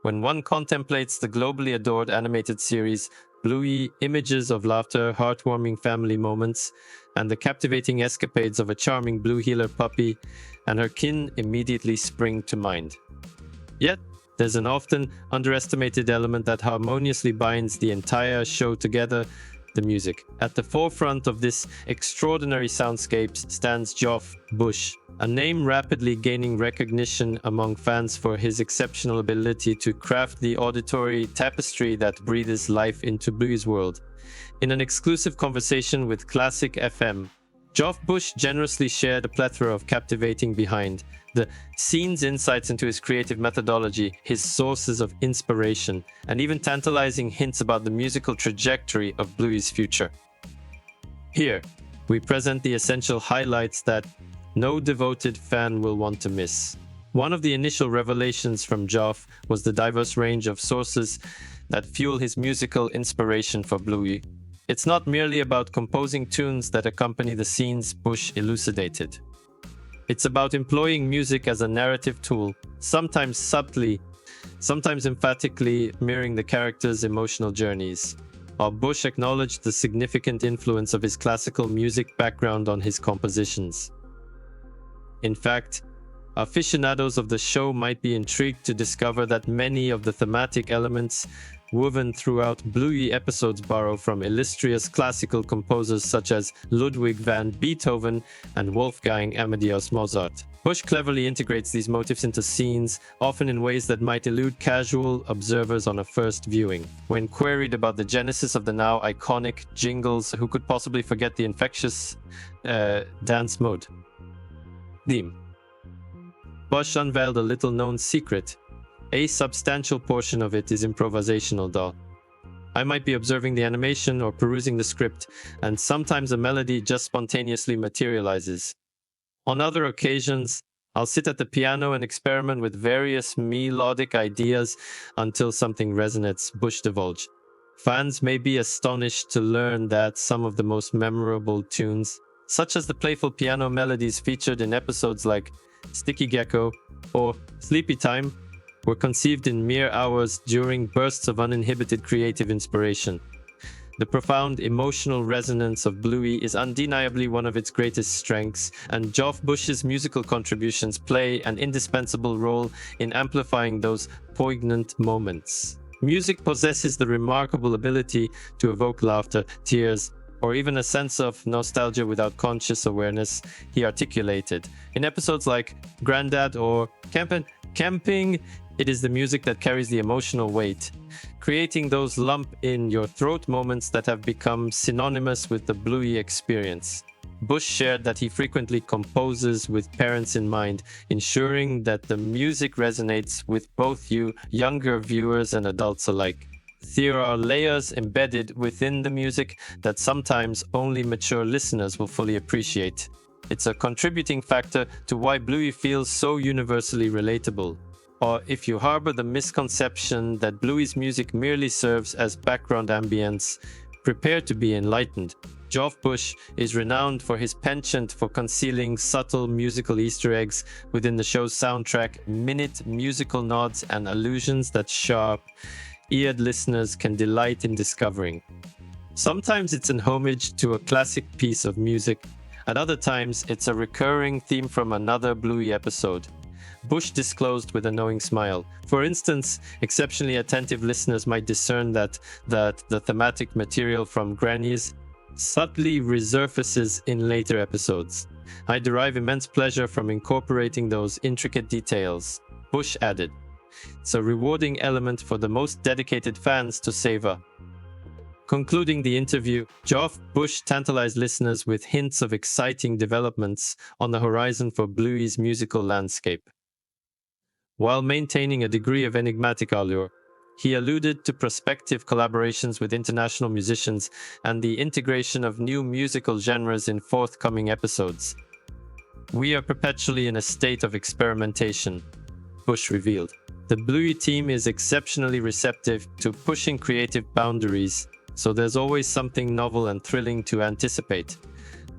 When one contemplates the globally adored animated series, Bluey, images of laughter, heartwarming family moments, and the captivating escapades of a charming blue heeler puppy and her kin immediately spring to mind. Yet, there's an often underestimated element that harmoniously binds the entire show together: the music. At the forefront of this extraordinary soundscape stands Geoff Bush, a name rapidly gaining recognition among fans for his exceptional ability to craft the auditory tapestry that breathes life into Bluey's world. In an exclusive conversation with Classic FM, Geoff Bush generously shared a plethora of captivating behind the scenes insights into his creative methodology, his sources of inspiration, and even tantalizing hints about the musical trajectory of Bluey's future. Here, we present the essential highlights that no devoted fan will want to miss. One of the initial revelations from Geoff was the diverse range of sources that fuel his musical inspiration for Bluey. It's not merely about composing tunes that accompany the scenes, Bush elucidated. It's about employing music as a narrative tool, sometimes subtly, sometimes emphatically mirroring the characters' emotional journeys. While Bush acknowledged the significant influence of his classical music background on his compositions. In fact, aficionados of the show might be intrigued to discover that many of the thematic elements woven throughout Bluey episodes borrow from illustrious classical composers such as Ludwig van Beethoven and Wolfgang Amadeus Mozart. Bush cleverly integrates these motifs into scenes, often in ways that might elude casual observers on a first viewing. When queried about the genesis of the now iconic jingles, who could possibly forget the infectious dance mode theme? Bush unveiled a little-known secret. A substantial portion of it is improvisational, though. I might be observing the animation or perusing the script, and sometimes a melody just spontaneously materializes. On other occasions, I'll sit at the piano and experiment with various melodic ideas until something resonates, Bush divulged. Fans may be astonished to learn that some of the most memorable tunes, such as the playful piano melodies featured in episodes like Sticky Gecko or Sleepy Time, were conceived in mere hours during bursts of uninhibited creative inspiration. The profound emotional resonance of Bluey is undeniably one of its greatest strengths, and Geoff Bush's musical contributions play an indispensable role in amplifying those poignant moments. Music possesses the remarkable ability to evoke laughter, tears, or even a sense of nostalgia without conscious awareness, he articulated. In episodes like Grandad or Camping, it is the music that carries the emotional weight, creating those lump-in-your-throat moments that have become synonymous with the Bluey experience. Bush shared that he frequently composes with parents in mind, ensuring that the music resonates with both younger viewers and adults alike. There are layers embedded within the music that sometimes only mature listeners will fully appreciate. It's a contributing factor to why Bluey feels so universally relatable. Or if you harbor the misconception that Bluey's music merely serves as background ambience, prepare to be enlightened. Geoff Bush is renowned for his penchant for concealing subtle musical Easter eggs within the show's soundtrack, minute musical nods and allusions that sharp-eared listeners can delight in discovering. Sometimes it's an homage to a classic piece of music. At other times, it's a recurring theme from another Bluey episode. Bush disclosed with a knowing smile. For instance, exceptionally attentive listeners might discern that the thematic material from Granny's subtly resurfaces in later episodes. I derive immense pleasure from incorporating those intricate details, Bush added. It's a rewarding element for the most dedicated fans to savor. Concluding the interview, Geoff Bush tantalized listeners with hints of exciting developments on the horizon for Bluey's musical landscape. While maintaining a degree of enigmatic allure, he alluded to prospective collaborations with international musicians and the integration of new musical genres in forthcoming episodes. "We are perpetually in a state of experimentation," Bush revealed. "The Bluey team is exceptionally receptive to pushing creative boundaries, so there's always something novel and thrilling to anticipate."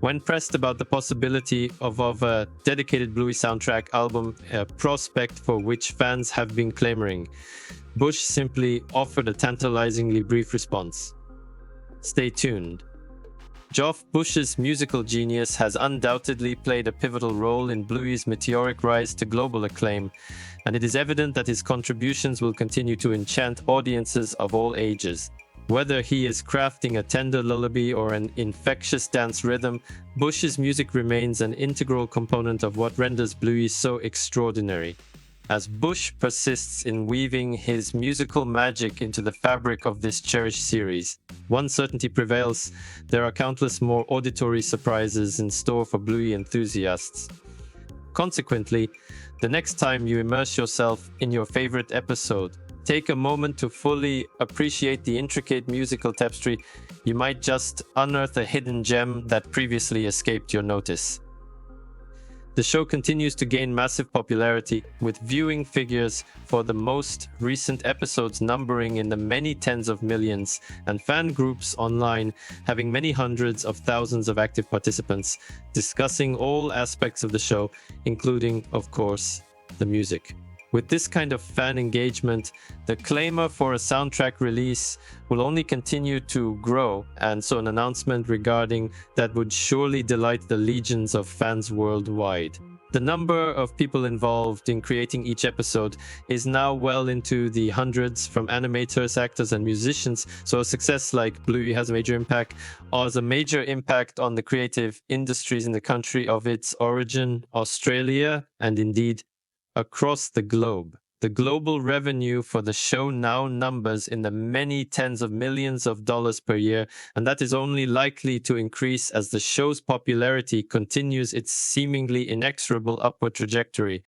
When pressed about the possibility of a dedicated Bluey soundtrack album, a prospect for which fans have been clamoring, Bush simply offered a tantalizingly brief response. Stay tuned. Geoff Bush's musical genius has undoubtedly played a pivotal role in Bluey's meteoric rise to global acclaim, and it is evident that his contributions will continue to enchant audiences of all ages. Whether he is crafting a tender lullaby or an infectious dance rhythm, Bush's music remains an integral component of what renders Bluey so extraordinary. As Bush persists in weaving his musical magic into the fabric of this cherished series, one certainty prevails: there are countless more auditory surprises in store for Bluey enthusiasts. Consequently, the next time you immerse yourself in your favorite episode, take a moment to fully appreciate the intricate musical tapestry. You might just unearth a hidden gem that previously escaped your notice. The show continues to gain massive popularity, with viewing figures for the most recent episodes numbering in the many tens of millions, and fan groups online having many hundreds of thousands of active participants discussing all aspects of the show, including, of course, the music. With this kind of fan engagement, the clamor for a soundtrack release will only continue to grow, and so an announcement regarding that would surely delight the legions of fans worldwide. The number of people involved in creating each episode is now well into the hundreds, from animators, actors, and musicians, so a success like Bluey has a major impact on the creative industries in the country of its origin, Australia, and indeed across the globe. The global revenue for the show now numbers in the many tens of millions of dollars per year, and that is only likely to increase as the show's popularity continues its seemingly inexorable upward trajectory.